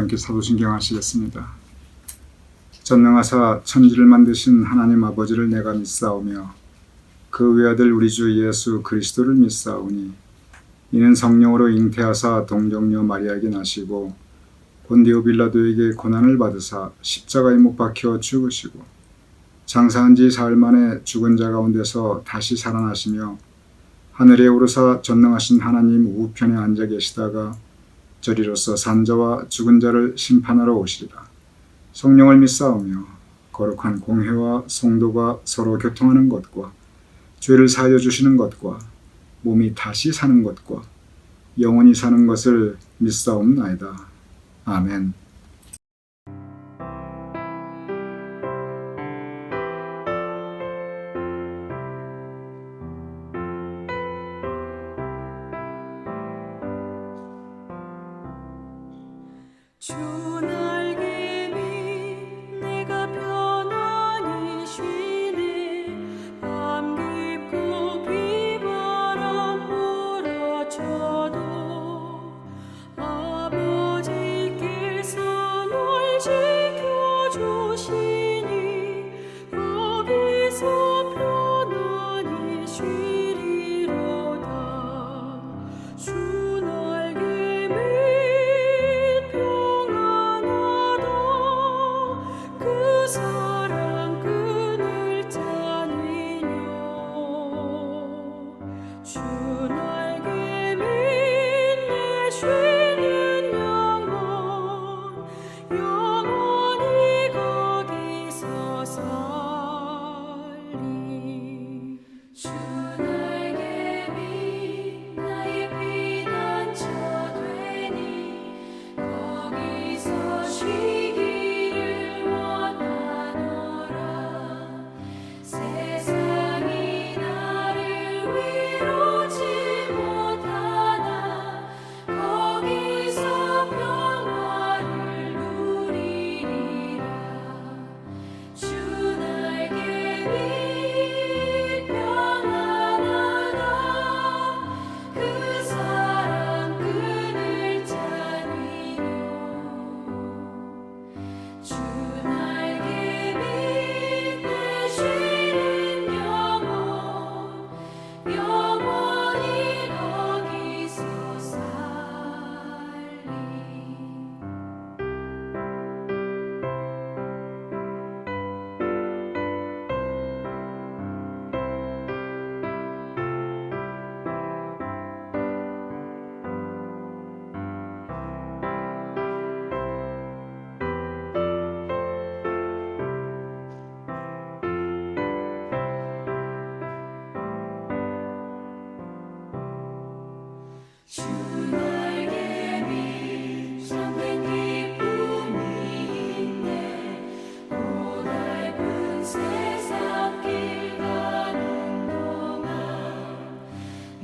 함께 사도신경 하시겠습니다. 전능하사 천지를 만드신 하나님 아버지를 내가 믿사오며 그 외아들 우리 주 예수 그리스도를 믿사오니 이는 성령으로 잉태하사 동정녀 마리아에게 나시고 본디오 빌라도에게 고난을 받으사 십자가에 못 박혀 죽으시고 장사한 지 사흘 만에 죽은 자 가운데서 다시 살아나시며 하늘에 오르사 전능하신 하나님 우편에 앉아 계시다가 저리로서 산자와 죽은 자를 심판하러 오시리라. 성령을 믿사오며 거룩한 공회와 성도가 서로 교통하는 것과 죄를 사하여 주시는 것과 몸이 다시 사는 것과 영원히 사는 것을 믿사옵나이다. 아멘. 주 날개 밑 내가 편안히 쉬네. 밤 깊고 비바람 몰아쳐도 아버지께서 널 지켜주시니 거기서 편안히 쉬리로다. 주 날개 밑 그 사랑 끈을 짜니뇨. 주 날개 밑에 쉬는 영혼 영원히 거기서 살리. 주 날개 밑 나의 피난처 되니 거기서 쉬기를 원하노라. 세상이 나를 위로치 못하나 거기서 평화를 누리리라. 주 날개 밑 평안하다. 그 사랑 끈을 짜니요. 주 날개 밑에 쉬는 영혼 영원히 거기서 살리. 주 날개 밑 참된 기쁨이 있네. 고달픈 세상 길 가는 동안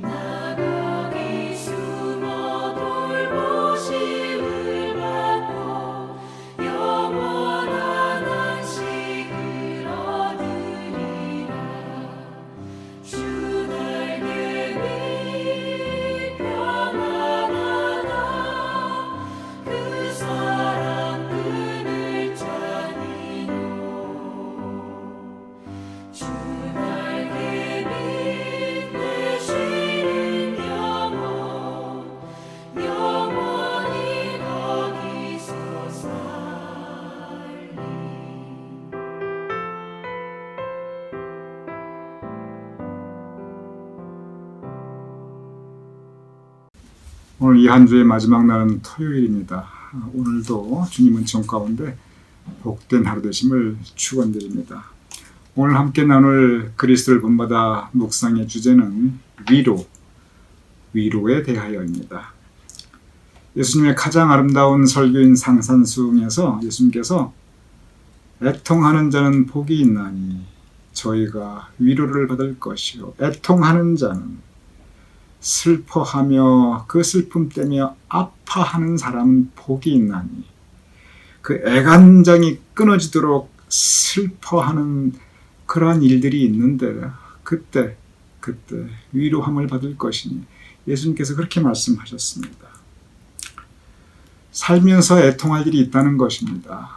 나 거기 숨어 돌보심을 받고 영원한 안식을 얻으리라. 주 날개 밑 평안하다. 그 사랑 끈을 짜니요. 주 날개 밑에 쉬는 영혼 영원히 거기서 살리. 오늘 이 한 주의 마지막 날은 토요일입니다. 오늘도 주님 은총 가운데 복된 하루 되심을 축원드립니다. 오늘 함께 나눌 그리스도를 본받아 묵상의 주제는 위로에 대하여입니다. 예수님의 가장 아름다운 설교인 상산수에서 예수님께서 애통하는 자는 복이 있나니 저희가 위로를 받을 것이요 애통하는 자는 슬퍼하며 그 슬픔 때문에 아파하는 사람은 복이 있나니 그 애간장이 끊어지도록 슬퍼하는 그러한 일들이 있는데 그때 위로함을 받을 것이니 예수님께서 그렇게 말씀하셨습니다. 살면서 애통할 일이 있다는 것입니다.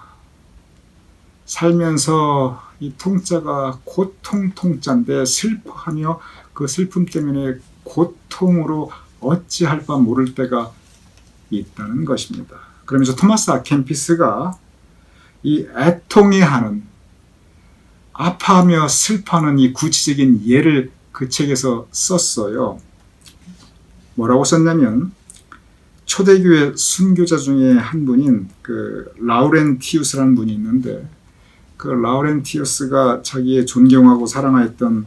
살면서 이 통자가 고통 통자인데 슬퍼하며 그 슬픔 때문에 고통으로 어찌할 바 모를 때가 있다는 것입니다. 그러면서 토마스 아켄피스가 이 애통해하는, 아파하며 슬퍼하는 이 구체적인 예를 그 책에서 썼어요. 뭐라고 썼냐면, 초대교회 순교자 중에 한 분인 그 라우렌티우스라는 분이 있는데, 그 라우렌티우스가 자기의 존경하고 사랑하였던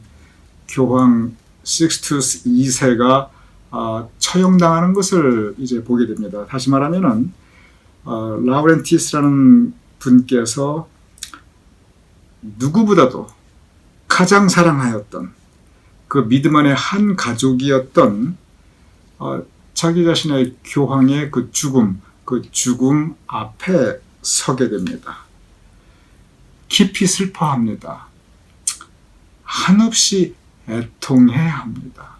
교황 식스투스 2세가 처형당하는 것을 이제 보게 됩니다. 다시 말하면은 라우렌티우스라는 분께서 누구보다도 가장 사랑하였던 그 믿음 안의 한 가족이었던 자기 자신의 교황의 그 죽음 앞에 서게 됩니다. 깊이 슬퍼합니다. 한없이 애통해야 합니다.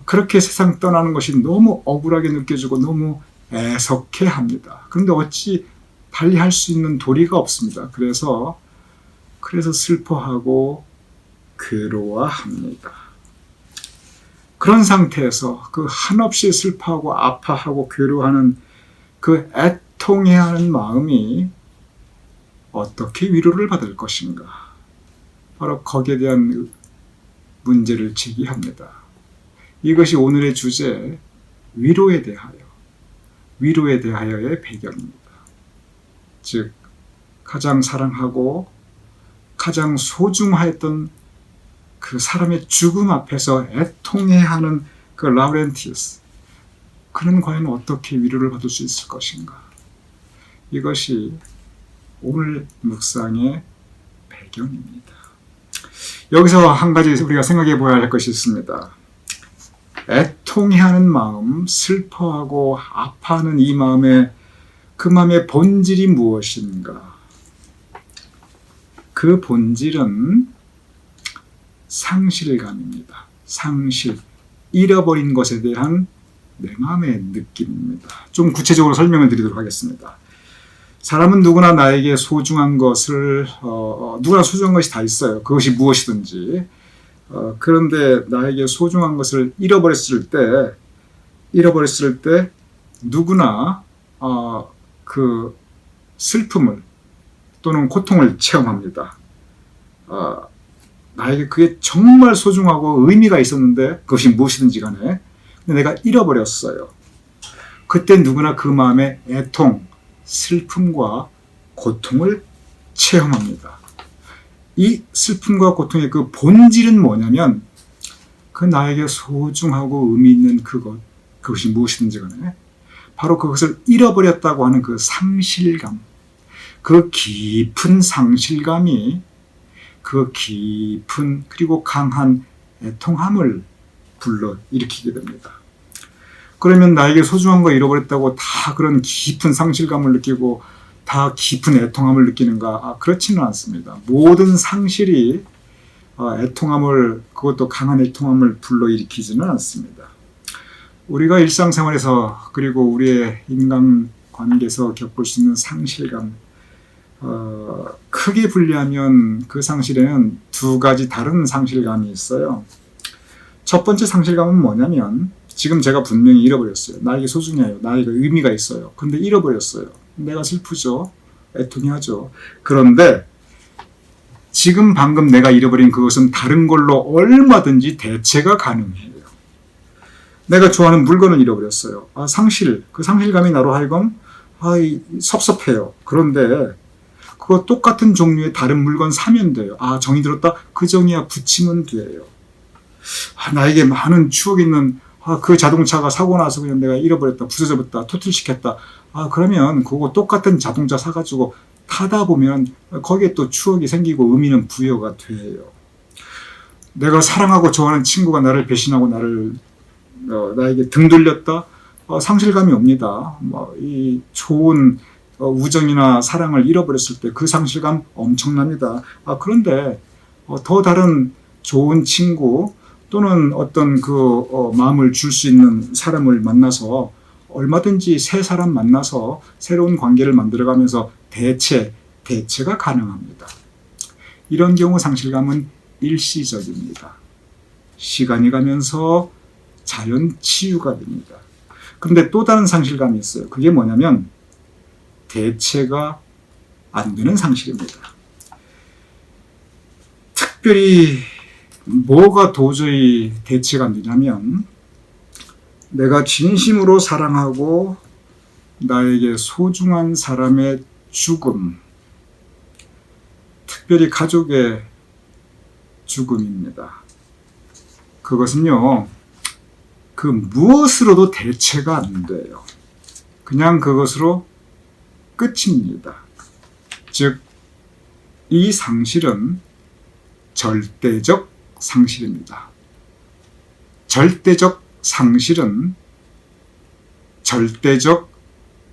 그렇게 세상 떠나는 것이 너무 억울하게 느껴지고 너무 애석해 합니다. 그런데 어찌 달리 할 수 있는 도리가 없습니다. 그래서 슬퍼하고 괴로워합니다. 그런 상태에서 그 한없이 슬퍼하고 아파하고 괴로워하는 그 애통해야 하는 마음이 어떻게 위로를 받을 것인가? 바로 거기에 대한 문제를 제기합니다. 이것이 오늘의 주제, 위로에 대하여의 배경입니다. 즉, 가장 사랑하고 가장 소중하였던 그 사람의 죽음 앞에서 애통해하는 그 라우렌티우스, 그는 과연 어떻게 위로를 받을 수 있을 것인가? 이것이 오늘 묵상의 배경입니다. 여기서 한 가지 우리가 생각해 보아야 할 것이 있습니다. 애통해하는 마음, 슬퍼하고 아파하는 이 마음의 그 마음의 본질이 무엇인가? 그 본질은 상실감입니다. 상실, 잃어버린 것에 대한 내 마음의 느낌입니다. 좀 구체적으로 설명을 드리도록 하겠습니다. 사람은 누구나 나에게 소중한 것을 누구나 소중한 것이 다 있어요. 그것이 무엇이든지. 그런데 나에게 소중한 것을 잃어버렸을 때 누구나 그 슬픔을 또는 고통을 체험합니다. 나에게 그게 정말 소중하고 의미가 있었는데 그것이 무엇이든지 간에 근데 내가 잃어버렸어요. 그때 누구나 그 마음에 애통, 슬픔과 고통을 체험합니다. 이 슬픔과 고통의 그 본질은 뭐냐면 그 나에게 소중하고 의미 있는 그것이 무엇이든지 간에 바로 그것을 잃어버렸다고 하는 그 상실감, 그 깊은 상실감이 그 깊은 그리고 강한 애통함을 불러일으키게 됩니다. 그러면 나에게 소중한 거 잃어버렸다고 다 그런 깊은 상실감을 느끼고 다 깊은 애통함을 느끼는가? 그렇지는 않습니다. 모든 상실이 애통함을, 그것도 강한 애통함을 불러일으키지는 않습니다. 우리가 일상생활에서 그리고 우리의 인간관계에서 겪을 수 있는 상실감, 크게 분리하면 그 상실에는 두 가지 다른 상실감이 있어요. 첫 번째 상실감은 뭐냐면 지금 제가 분명히 잃어버렸어요. 나에게 소중해요. 나에게 의미가 있어요. 근데 잃어버렸어요. 내가 슬프죠. 애통이 하죠. 그런데 지금 방금 내가 잃어버린 그것은 다른 걸로 얼마든지 대체가 가능해요. 내가 좋아하는 물건을 잃어버렸어요. 그 상실감이 나로 하여금 섭섭해요. 그런데 그거 똑같은 종류의 다른 물건 사면 돼요. 정이 들었다? 그 정이야 붙이면 돼요. 나에게 많은 추억이 있는 그 자동차가 사고 나서 그냥 내가 잃어버렸다, 부서져버렸다, 토틀시켰다. 그러면 그거 똑같은 자동차 사가지고 타다 보면 거기에 또 추억이 생기고 의미는 부여가 돼요. 내가 사랑하고 좋아하는 친구가 나를 배신하고 나에게 등 돌렸다? 상실감이 옵니다. 이 좋은 우정이나 사랑을 잃어버렸을 때 그 상실감 엄청납니다. 그런데 더 다른 좋은 친구 또는 어떤 그 마음을 줄 수 있는 사람을 만나서 얼마든지 새 사람 만나서 새로운 관계를 만들어가면서 대체가 가능합니다. 이런 경우 상실감은 일시적입니다. 시간이 가면서 자연 치유가 됩니다. 그런데 또 다른 상실감이 있어요. 그게 뭐냐면 대체가 안 되는 상실입니다. 특별히 뭐가 도저히 대체가 안 되냐면 내가 진심으로 사랑하고 나에게 소중한 사람의 죽음, 특별히 가족의 죽음입니다. 그것은요, 그 무엇으로도 대체가 안 돼요. 그냥 그것으로 끝입니다. 즉, 이 상실은 절대적 상실입니다. 절대적 상실은 절대적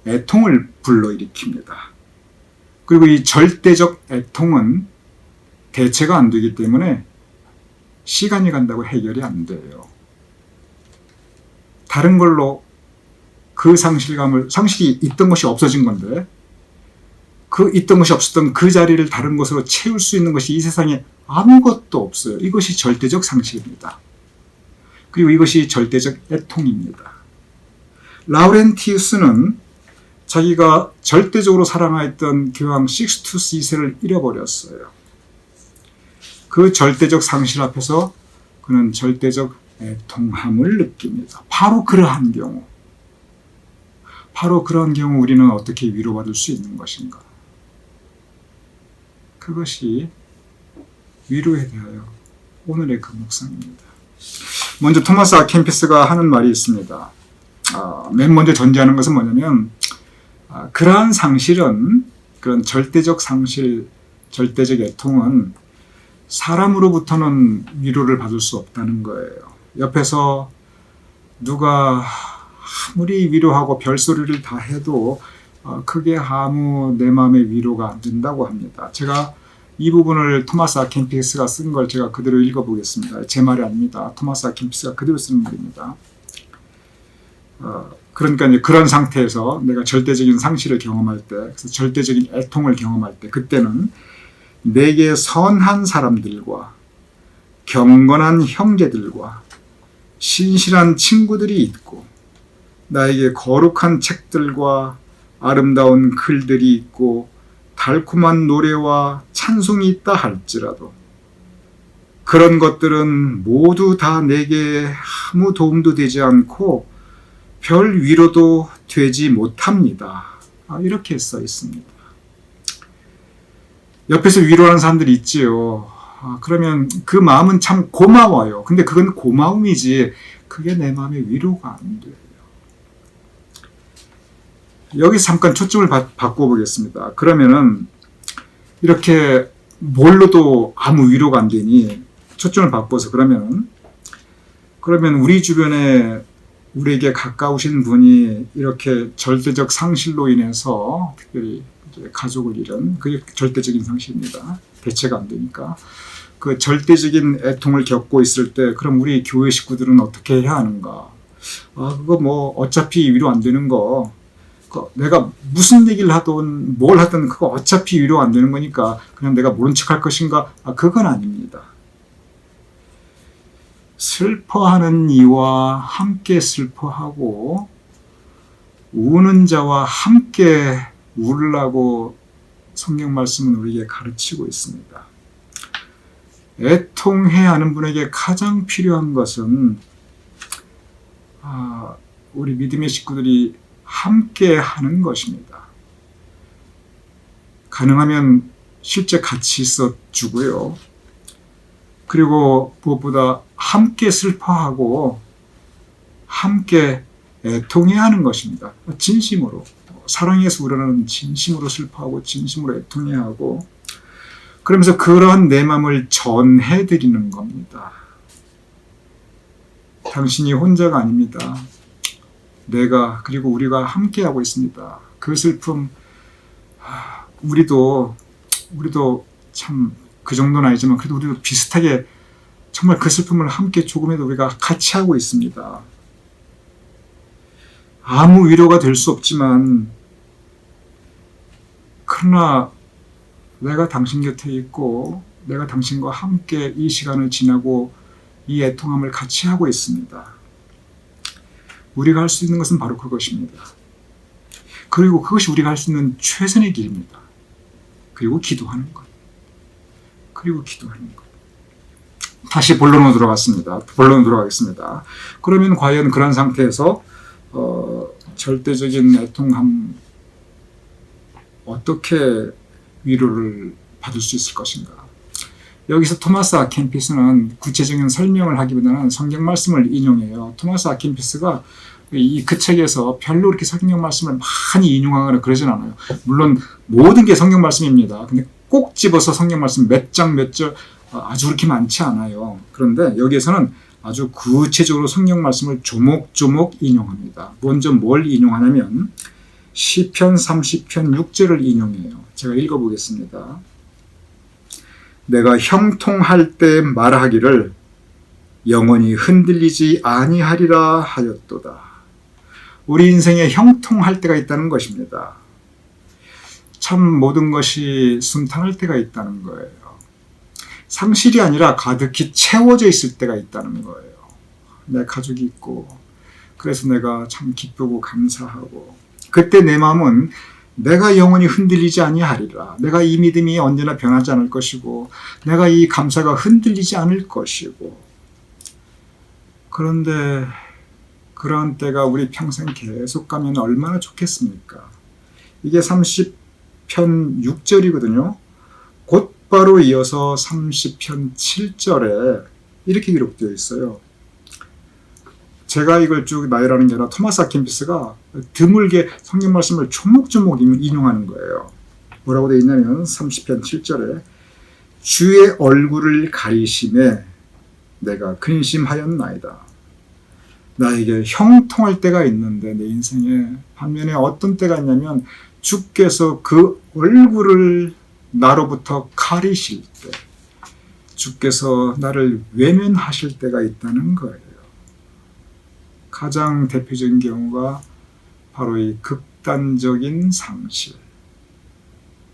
애통을 불러일으킵니다. 그리고 이 절대적 애통은 대체가 안 되기 때문에 시간이 간다고 해결이 안 돼요. 다른 걸로 그 상실이 있던 것이 없어진 건데 그 있던 것이 없었던 그 자리를 다른 것으로 채울 수 있는 것이 이 세상에 아무것도 없어요. 이것이 절대적 상실입니다. 그리고 이것이 절대적 애통입니다. 라우렌티우스는 자기가 절대적으로 사랑하였던 교황 식스투스 2세를 잃어버렸어요. 그 절대적 상실 앞에서 그는 절대적 애통함을 느낍니다. 바로 그러한 경우 우리는 어떻게 위로받을 수 있는 것인가? 그것이 위로에 대하여 오늘의 그 묵상입니다. 먼저 토마스 아 캠피스가 하는 말이 있습니다. 맨 먼저 전제하는 것은 뭐냐면 그러한 상실은, 그런 절대적 상실, 절대적 애통은 사람으로부터는 위로를 받을 수 없다는 거예요. 옆에서 누가 아무리 위로하고 별소리를 다 해도 그게 아무 내 마음의 위로가 안 된다고 합니다. 제가 이 부분을 토마스 아 캠피스가 쓴 걸 제가 그대로 읽어보겠습니다. 제 말이 아닙니다. 토마스 아 캠피스가 그대로 쓴 말입니다. 그러니까 이제 그런 상태에서 내가 절대적인 상실을 경험할 때, 그래서 절대적인 애통을 경험할 때, 그때는 내게 선한 사람들과 경건한 형제들과 신실한 친구들이 있고 나에게 거룩한 책들과 아름다운 글들이 있고 달콤한 노래와 찬송이 있다 할지라도 그런 것들은 모두 다 내게 아무 도움도 되지 않고 별 위로도 되지 못합니다. 이렇게 써 있습니다. 옆에서 위로하는 사람들이 있지요. 그러면 그 마음은 참 고마워요. 근데 그건 고마움이지 그게 내 마음의 위로가 안 돼요. 여기서 잠깐 초점을 바꿔보겠습니다. 그러면은 이렇게 뭘로도 아무 위로가 안 되니 초점을 바꿔서 그러면 우리 주변에 우리에게 가까우신 분이 이렇게 절대적 상실로 인해서 특별히 이제 가족을 잃은, 그게 절대적인 상실입니다. 대체가 안 되니까. 그 절대적인 애통을 겪고 있을 때 그럼 우리 교회 식구들은 어떻게 해야 하는가? 그거 뭐 어차피 위로 안 되는 거, 내가 무슨 얘기를 하든 뭘 하든 그거 어차피 위로 안 되는 거니까 그냥 내가 모른 척 할 것인가? 그건 아닙니다. 슬퍼하는 이와 함께 슬퍼하고 우는 자와 함께 울라고 성경 말씀은 우리에게 가르치고 있습니다. 애통해야 하는 분에게 가장 필요한 것은 우리 믿음의 식구들이 함께 하는 것입니다. 가능하면 실제 같이 있어 주고요. 그리고 무엇보다 함께 슬퍼하고 함께 애통해야 하는 것입니다. 진심으로, 사랑에서 우러나는 진심으로 슬퍼하고 진심으로 애통해야 하고, 그러면서 그러한 내 마음을 전해드리는 겁니다. 당신이 혼자가 아닙니다. 내가, 그리고 우리가 함께하고 있습니다. 그 슬픔, 우리도 참 그 정도는 아니지만 그래도 우리도 비슷하게 정말 그 슬픔을 함께 조금이라도 우리가 같이 하고 있습니다. 아무 위로가 될 수 없지만 그러나 내가 당신 곁에 있고 내가 당신과 함께 이 시간을 지나고 이 애통함을 같이 하고 있습니다. 우리가 할 수 있는 것은 바로 그것입니다. 그리고 그것이 우리가 할 수 있는 최선의 길입니다. 그리고 기도하는 것. 그리고 기도하는 것. 다시 본론으로 돌아가겠습니다. 그러면 과연 그런 상태에서 절대적인 애통함 어떻게 위로를 받을 수 있을 것인가? 여기서 토마스 아켄피스는 구체적인 설명을 하기보다는 성경 말씀을 인용해요. 토마스 아켄피스가 그 책에서 별로 그렇게 성경 말씀을 많이 인용하거나 그러진 않아요. 물론 모든 게 성경 말씀입니다. 근데 꼭 집어서 성경 말씀 몇 장 몇 절 아주 그렇게 많지 않아요. 그런데 여기에서는 아주 구체적으로 성경 말씀을 조목조목 인용합니다. 먼저 뭘 인용하냐면 시편 30편 6절을 인용해요. 제가 읽어보겠습니다. 내가 형통할 때 말하기를 영원히 흔들리지 아니하리라 하였도다. 우리 인생에 형통할 때가 있다는 것입니다. 참 모든 것이 순탄할 때가 있다는 거예요. 상실이 아니라 가득히 채워져 있을 때가 있다는 거예요. 내 가족이 있고 그래서 내가 참 기쁘고 감사하고 그때 내 마음은 내가 영원히 흔들리지 아니하리라. 내가 이 믿음이 언제나 변하지 않을 것이고 내가 이 감사가 흔들리지 않을 것이고 그런데 그러한 때가 우리 평생 계속 가면 얼마나 좋겠습니까? 이게 30편 6절이거든요. 곧바로 이어서 30편 7절에 이렇게 기록되어 있어요. 제가 이걸 쭉 나열하는 게 아니라 토마스 아켄피스가 드물게 성경 말씀을 조목조목 인용하는 거예요. 뭐라고 되어 있냐면 30편 7절에 주의 얼굴을 가리심에 내가 근심하였나이다. 나에게 형통할 때가 있는데 내 인생에 반면에 어떤 때가 있냐면 주께서 그 얼굴을 나로부터 가리실 때 주께서 나를 외면하실 때가 있다는 거예요. 가장 대표적인 경우가 바로 이 극단적인 상실,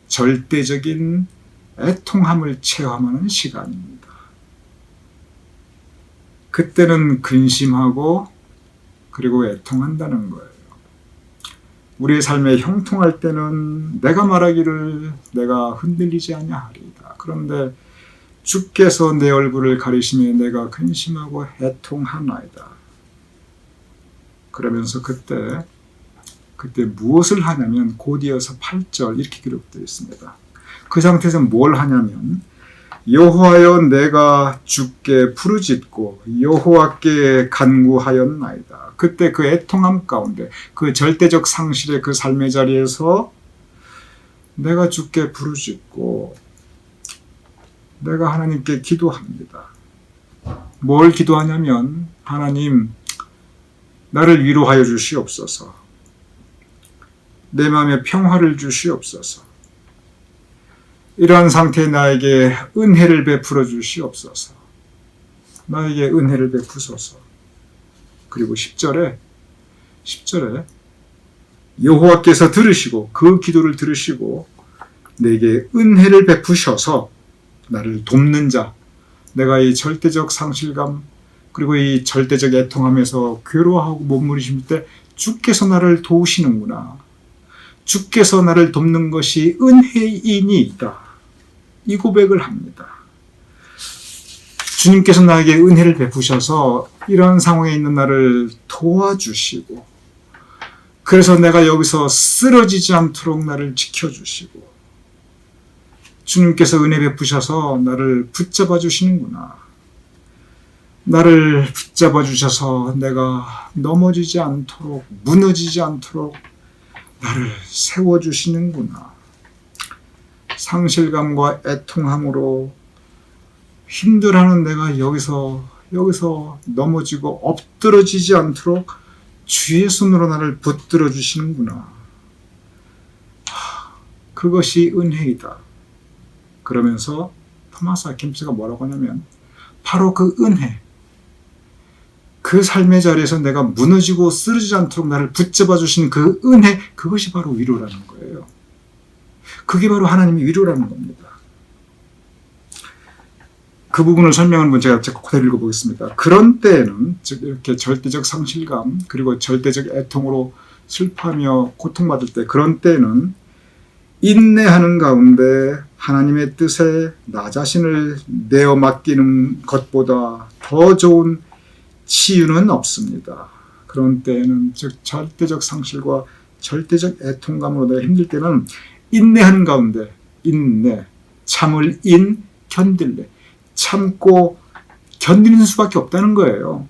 절대적인 애통함을 체험하는 시간입니다. 그때는 근심하고 그리고 애통한다는 거예요. 우리의 삶에 형통할 때는 내가 말하기를 내가 흔들리지 아니하리이다. 그런데 주께서 내 얼굴을 가리시며 내가 근심하고 애통하나이다. 그러면서 그때 무엇을 하냐면 곧 이어서 8절 이렇게 기록되어 있습니다. 그 상태에서 뭘 하냐면 여호와여 내가 주께 부르짖고 여호와께 간구하였나이다. 그때 그 애통함 가운데 그 절대적 상실의 그 삶의 자리에서 내가 주께 부르짖고 내가 하나님께 기도합니다. 뭘 기도하냐면 하나님 나를 위로하여 주시옵소서. 내 마음에 평화를 주시옵소서. 이러한 상태에 나에게 은혜를 베풀어 주시옵소서. 나에게 은혜를 베푸소서. 그리고 10절에 여호와께서 들으시고 그 기도를 들으시고 내게 은혜를 베푸셔서 나를 돕는 자, 내가 이 절대적 상실감 그리고 이 절대적 애통함에서 괴로워하고 몸부림칠 때 주께서 나를 도우시는구나. 주께서 나를 돕는 것이 은혜이니이다. 이 고백을 합니다. 주님께서 나에게 은혜를 베푸셔서 이런 상황에 있는 나를 도와주시고 그래서 내가 여기서 쓰러지지 않도록 나를 지켜주시고 주님께서 은혜 베푸셔서 나를 붙잡아 주시는구나. 나를 붙잡아 주셔서 내가 넘어지지 않도록 무너지지 않도록 나를 세워주시는구나. 상실감과 애통함으로 힘들어하는 내가 여기서 넘어지고 엎드러지지 않도록 주의 손으로 나를 붙들어 주시는구나. 그것이 은혜이다. 그러면서 토마스 아켄피스가 뭐라고 하냐면 바로 그 은혜, 그 삶의 자리에서 내가 무너지고 쓰러지지 않도록 나를 붙잡아 주신 그 은혜, 그것이 바로 위로라는 거예요. 그게 바로 하나님의 위로라는 겁니다. 그 부분을 설명하는 제가 그대로 읽어보겠습니다. 그런 때에는, 즉 이렇게 절대적 상실감 그리고 절대적 애통으로 슬퍼하며 고통받을 때, 그런 때에는 인내하는 가운데 하나님의 뜻에 나 자신을 내어 맡기는 것보다 더 좋은 치유는 없습니다. 그런 때에는, 즉 절대적 상실과 절대적 애통감으로 내가 힘들 때는 인내하는 가운데, 인내, 참을 견딜래, 참고 견디는 수밖에 없다는 거예요.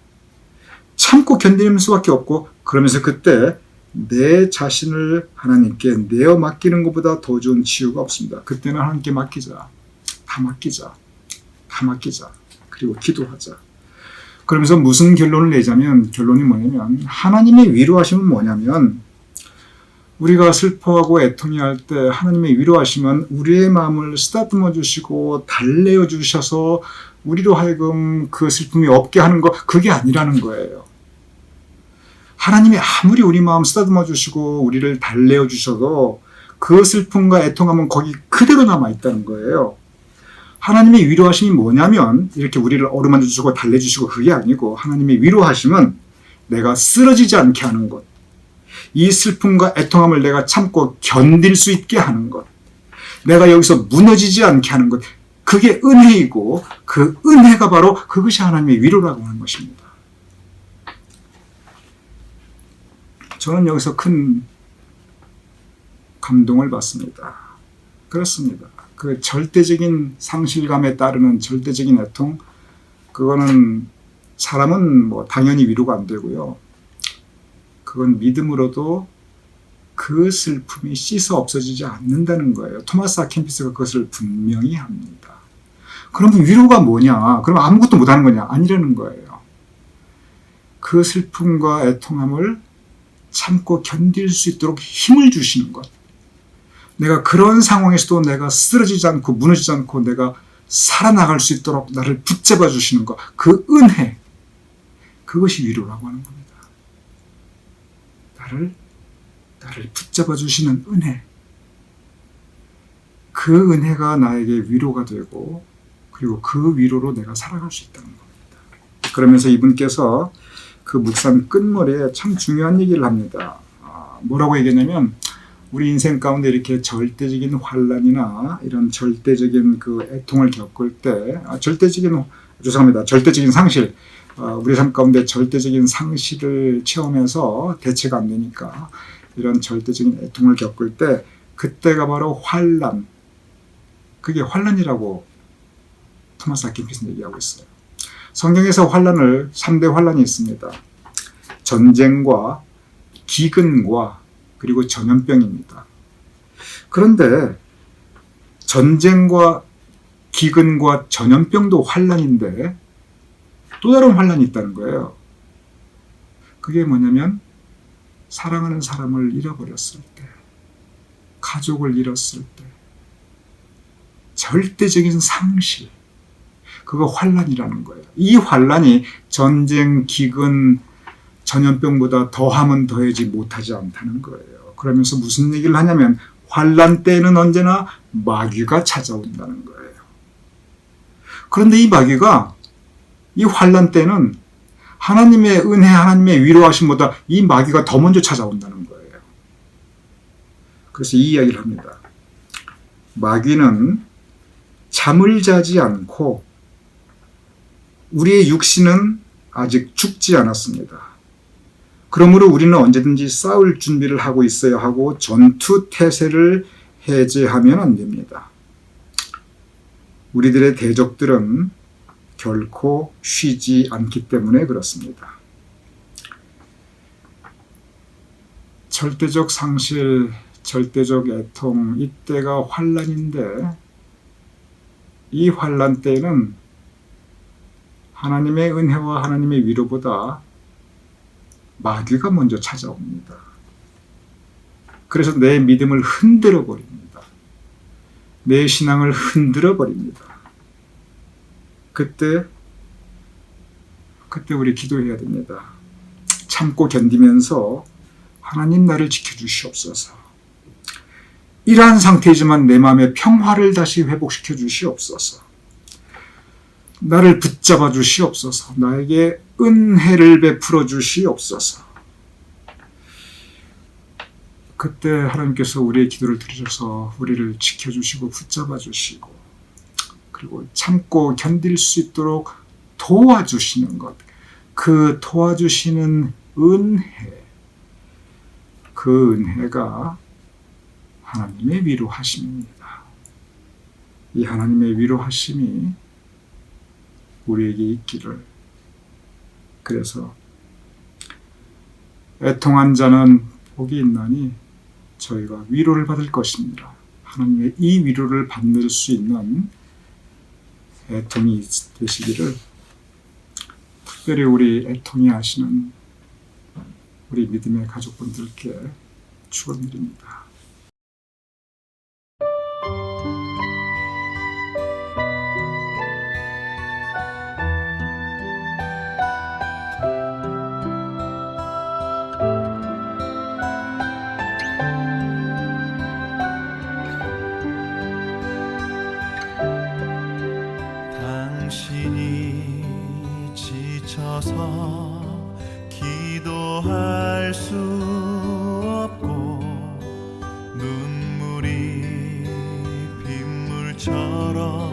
참고 견디는 수밖에 없고, 그러면서 그때 내 자신을 하나님께 내어 맡기는 것보다 더 좋은 치유가 없습니다. 그때는 하나님께 맡기자. 다 맡기자. 그리고 기도하자. 그러면서 무슨 결론을 내자면, 결론이 뭐냐면, 하나님의 위로하심은 뭐냐면, 우리가 슬퍼하고 애통해할 때 하나님의 위로하심은 우리의 마음을 쓰다듬어 주시고 달래어 주셔서 우리로 하여금 그 슬픔이 없게 하는 것, 그게 아니라는 거예요. 하나님이 아무리 우리 마음 쓰다듬어 주시고 우리를 달래어 주셔도 그 슬픔과 애통함은 거기 그대로 남아 있다는 거예요. 하나님의 위로하심이 뭐냐면 이렇게 우리를 어루만져 주시고 달래주시고, 그게 아니고, 하나님의 위로하심은 내가 쓰러지지 않게 하는 것, 이 슬픔과 애통함을 내가 참고 견딜 수 있게 하는 것, 내가 여기서 무너지지 않게 하는 것, 그게 은혜이고, 그 은혜가 바로 그것이 하나님의 위로라고 하는 것입니다. 저는 여기서 큰 감동을 받습니다. 그렇습니다. 그 절대적인 상실감에 따르는 절대적인 애통, 그거는 사람은 뭐 당연히 위로가 안 되고요. 그건 믿음으로도 그 슬픔이 씻어 없어지지 않는다는 거예요. 토마스 아킨피스가 그것을 분명히 합니다. 그러면 위로가 뭐냐? 그럼 아무것도 못하는 거냐? 아니라는 거예요. 그 슬픔과 애통함을 참고 견딜 수 있도록 힘을 주시는 것. 내가 그런 상황에서도 내가 쓰러지지 않고 무너지지 않고 내가 살아나갈 수 있도록 나를 붙잡아 주시는 것. 그 은혜. 그것이 위로라고 하는 겁니다. 나를 붙잡아 주시는 은혜. 그 은혜가 나에게 위로가 되고, 그리고 그 위로로 내가 살아갈 수 있다는 겁니다. 그러면서 이분께서 그 묵상 끝머리에 참 중요한 얘기를 합니다. 뭐라고 얘기했냐면, 우리 인생 가운데 이렇게 절대적인 환난이나 이런 절대적인 그 애통을 겪을 때, 절대적인 상실, 우리 삶 가운데 절대적인 상실을 체험해서 대체가 안 되니까 이런 절대적인 애통을 겪을 때, 그때가 바로 환난, 그게 환난이라고 토마스 아킨피스는 얘기하고 있어요. 성경에서 환난을 3대 환난이 있습니다. 전쟁과 기근과 그리고 전염병입니다. 그런데 전쟁과 기근과 전염병도 환난인데 또 다른 환난이 있다는 거예요. 그게 뭐냐면 사랑하는 사람을 잃어버렸을 때, 가족을 잃었을 때, 절대적인 상실, 그거 환난이라는 거예요. 이 환난이 전쟁, 기근, 전염병보다 더하면 더하지 못하지 않다는 거예요. 그러면서 무슨 얘기를 하냐면 환난 때에는 언제나 마귀가 찾아온다는 거예요. 그런데 이 마귀가 이 환난 때는 하나님의 은혜, 하나님의 위로하심보다 이 마귀가 더 먼저 찾아온다는 거예요. 그래서 이 이야기를 합니다. 마귀는 잠을 자지 않고 우리의 육신은 아직 죽지 않았습니다. 그러므로 우리는 언제든지 싸울 준비를 하고 있어야 하고 전투 태세를 해제하면 안 됩니다. 우리들의 대적들은 결코 쉬지 않기 때문에 그렇습니다. 절대적 상실, 절대적 애통, 이때가 환난인데 이 환난 때에는 하나님의 은혜와 하나님의 위로보다 마귀가 먼저 찾아옵니다. 그래서 내 믿음을 흔들어 버립니다. 내 신앙을 흔들어 버립니다. 그때 그때 우리 기도해야 됩니다. 참고 견디면서 하나님 나를 지켜주시옵소서. 이러한 상태이지만 내 마음의 평화를 다시 회복시켜 주시옵소서. 나를 붙잡아 주시옵소서. 나에게 은혜를 베풀어 주시옵소서. 그때 하나님께서 우리의 기도를 들으셔서 우리를 지켜주시고 붙잡아 주시고 그리고 참고 견딜 수 있도록 도와주시는 것, 그 도와주시는 은혜, 그 은혜가 하나님의 위로하심입니다. 이 하나님의 위로하심이 우리에게 있기를. 그래서 애통한 자는 복이 있나니 저희가 위로를 받을 것입니다. 하나님의 이 위로를 받을 수 있는 애통이 되시기를 특별히 우리 애통이 하시는 우리 믿음의 가족분들께 축원드립니다. 당신이 지쳐서 기도할 수 없고 눈물이 빗물처럼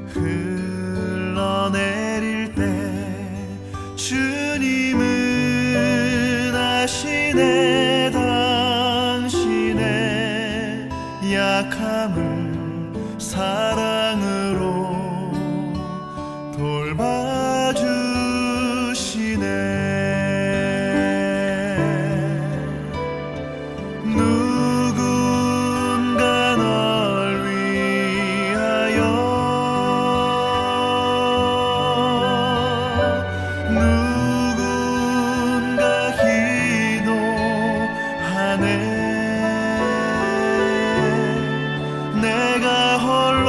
흘러내릴 때 주님은 아시네. 당신의 약함을 사랑으로 돌봐주시네. 누군가 널 위하여 누군가 기도하네. 내가 홀로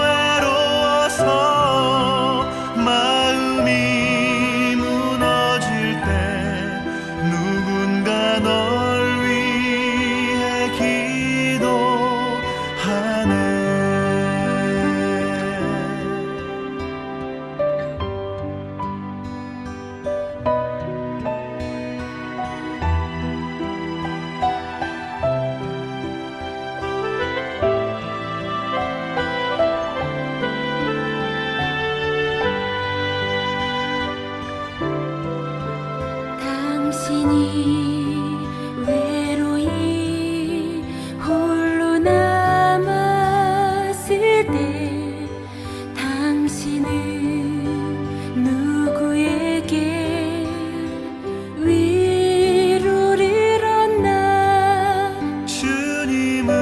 외로워서 마음이 무너질 때 누군가 널 위해 기도하네. 당신이 외로이 홀로 남았을 때 당신은 누구에게 위로를 얻나. 주님은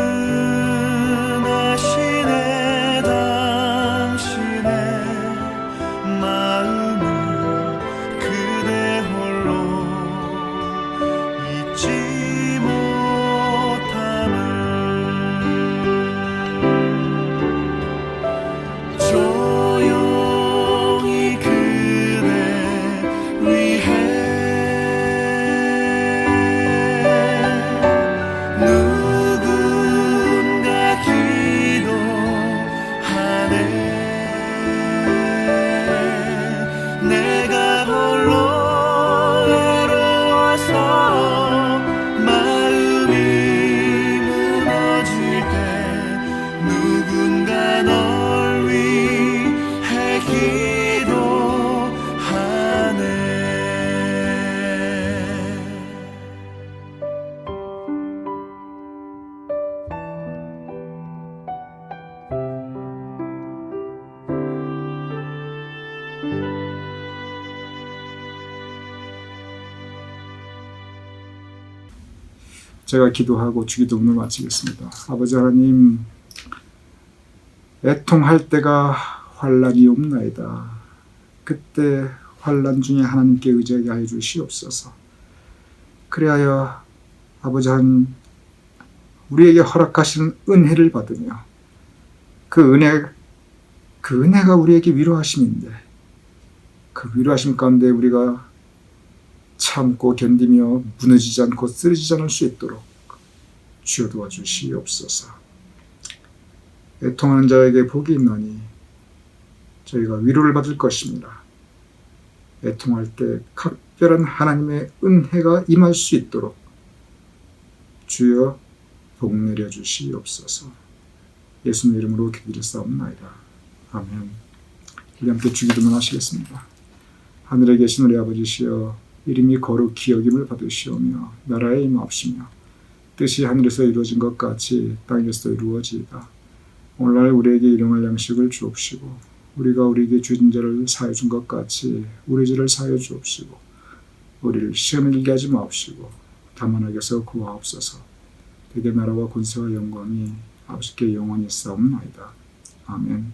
아시네. 당신의 마음을 그대 홀로 잊지 못함을. 조용히 그대 위해 누군가 기도하네. 내가 홀로 외로워서 마음이 무너질 때 누군가 널 위해 기도하네. 제가 기도하고 주기도문을 마치겠습니다. 아버지 하나님, 애통할 때가 환난이 옵나이다. 그때 환난 중에 하나님께 의지하게 하여 주시옵소서. 그리하여 아버지 하나님, 우리에게 허락하시는 은혜를 받으며 그 은혜가 우리에게 위로하심인데 그 위로하심 가운데 우리가 참고 견디며 무너지지 않고 쓰러지지 않을 수 있도록 주여 도와주시옵소서. 애통하는 자에게 복이 있나니 저희가 위로를 받을 것입니다. 애통할 때 각별한 하나님의 은혜가 임할 수 있도록 주여 복 내려주시옵소서. 예수님 이름으로 기도드렸사옵나이다. 아멘. 우리 함께 주기도문 하시겠습니다. 하늘에 계신 우리 아버지시여, 이름이 거룩히 여김을 받으시오며 나라에 임하옵시며 뜻이 하늘에서 이루어진 것 같이 땅에서도 이루어지이다. 오늘날 우리에게 일용할 양식을 주옵시고 우리가 우리에게 주진 자를 사하여 준 것 같이 우리 죄를 사하여 주옵시고 우리를 시험에 들게 하지 마옵시고 다만 악에서 구하옵소서. 대개 나라와 권세와 영광이 아버지께 영원히 있사옵나이다. 아멘.